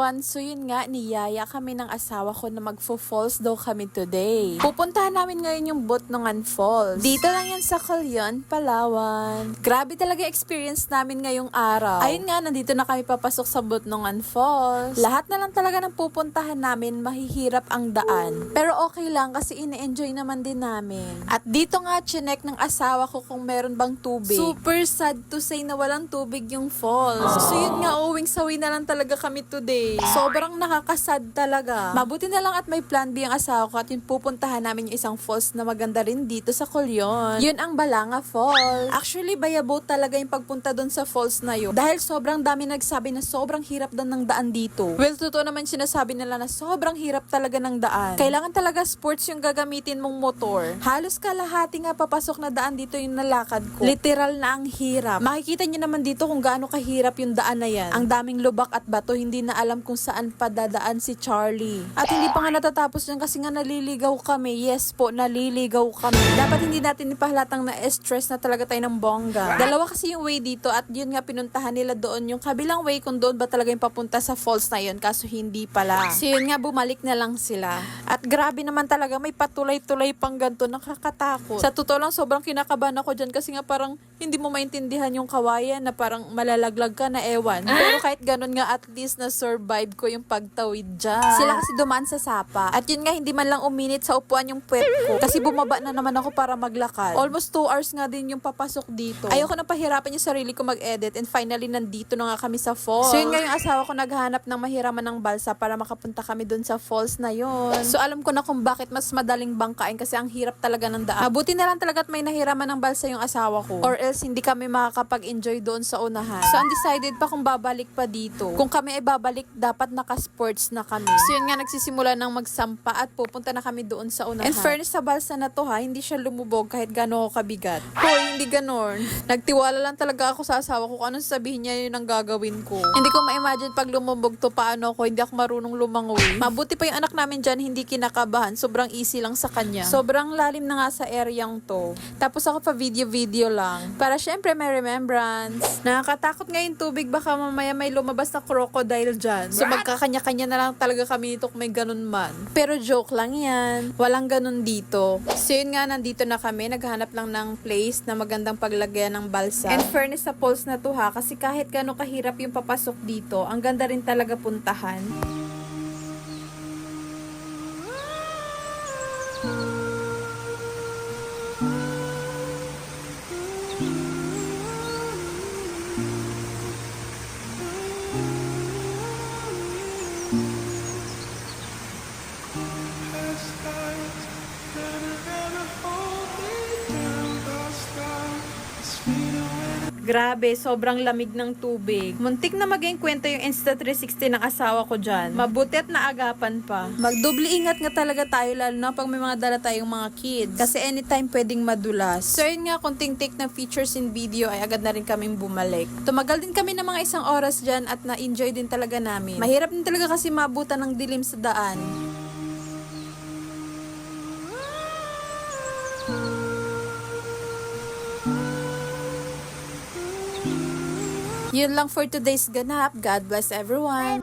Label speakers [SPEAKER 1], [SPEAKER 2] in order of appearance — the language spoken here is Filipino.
[SPEAKER 1] everyone! So yun nga, niyaya kami ng asawa ko na magfo-falls daw kami today. Pupuntahan namin ngayon yung Butnongan Falls. Dito lang yan sa Calyon, Palawan. Grabe talaga experience namin ngayong araw. Ayun nga, nandito na kami papasok sa Butnongan Falls. Lahat na lang talaga ng pupuntahan namin, mahihirap ang daan. Pero okay lang kasi ine-enjoy naman din namin. At dito nga, chinek ng asawa ko kung meron bang tubig. Super sad to say na walang tubig yung falls. So yun nga, uwing-sawi na lang talaga kami today. Sobrang nakakasad talaga. Mabuti na lang at may plan B ang asawa ko at yun pupuntahan namin yung isang falls na maganda rin dito sa Calyon. Yun ang Balanga Falls. Actually, bayabo talaga yung pagpunta doon sa falls na yun. Dahil sobrang dami nagsabi na sobrang hirap daw ng daan dito. Well, totoo naman sinasabi nila na sobrang hirap talaga ng daan. Kailangan talaga sports yung gagamitin mong motor. Halos kalahati nga papasok na daan dito yung nalakad ko. Literal na ang hirap. Makikita nyo naman dito kung gaano kahirap yung daan na yan. Ang daming lubak at bato, hindi na alam kung saan padadaan si Charlie. At hindi pa nga natatapos yan kasi nga naliligaw kami. Yes po, naliligaw kami. Dapat hindi natin ipahalatang na-stress na talaga tayo ng bongga. Dalawa kasi yung way dito at yun nga pinuntahan nila doon yung kabilang way kung doon ba talaga yung papunta sa falls na yun kaso hindi pala. So yun nga, bumalik na lang sila. At grabe naman talaga, may patulay-tulay pang ganito, nakakatakot. Sa totoo lang, sobrang kinakabahan ako dyan kasi nga parang hindi mo maintindihan yung kawayan na parang malalaglag ka na ewan. Pero kahit ganun nga, at least na-survive ko yung pagtawid dyan. Sila kasi dumaan sa sapa. At yun nga, hindi man lang uminit sa upuan yung puwet ko. Kasi bumaba na naman ako para maglakad. Almost 2 hours nga din yung papasok dito. Ayoko na pahirapan yung sarili ko mag-edit and finally nandito na nga kami sa falls. So yun nga, yung asawa ko naghahanap ng mahiraman ng balsa para makapunta kami dun sa falls na yun. So alam ko na kung bakit mas madaling bangkain kasi ang hirap talaga ng daan. Mabuti na lang talaga at may nahiraman ng balsa yung asawa ko. Or else hindi kami makakapag-enjoy doon sa unahan. So undecided pa kung babalik pa dito. Kung kami ay babalik, dapat naka-sports na kami. So yun nga, nagsisimula ng magsampa at pupunta na kami doon sa unahan. And fairness sa balsa na to ha, hindi siya lumubog kahit gano'n ko kabigat. Hoy, hindi ganon. Nagtiwala lang talaga ako sa asawa ko kung anong sabihin niya yun ang gagawin ko. Hindi ko ma-imagine pag lumubog to paano ako, hindi ako marunong lumangoy. Mabuti pa yung anak namin dyan, hindi kinakabahan. Sobrang easy lang sa kanya. Sobrang lalim na nga sa areang to. Tapos ako pa video-video lang. Para syempre may remembrance. Nakakatakot nga yung tubig, baka mamaya may lumabas na crocodile dyan. So magkakanya-kanya na lang talaga kami nito kung may ganun man. Pero joke lang yan. Walang ganun dito. So yun nga, nandito na kami. Naghanap lang ng place na magandang paglagyan ng balsa. And fairness sa falls na to ha, kasi kahit gano'ng kahirap yung papasok dito, ang ganda rin talaga puntahan. Grabe, sobrang lamig ng tubig. Muntik na maging kwento yung Insta360 ng asawa ko dyan. Mabuti at naagapan pa. Magdubli ingat nga talaga tayo lalo na pag may mga dala tayong mga kids. Kasi anytime pwedeng madulas. So yun nga, kunting take na features in video ay agad na rin kaming bumalik. Tumagal din kami ng mga isang oras dyan at na-enjoy din talaga namin. Mahirap din talaga kasi maabutan ng dilim sa daan. Yun lang for today's ganap. God bless everyone.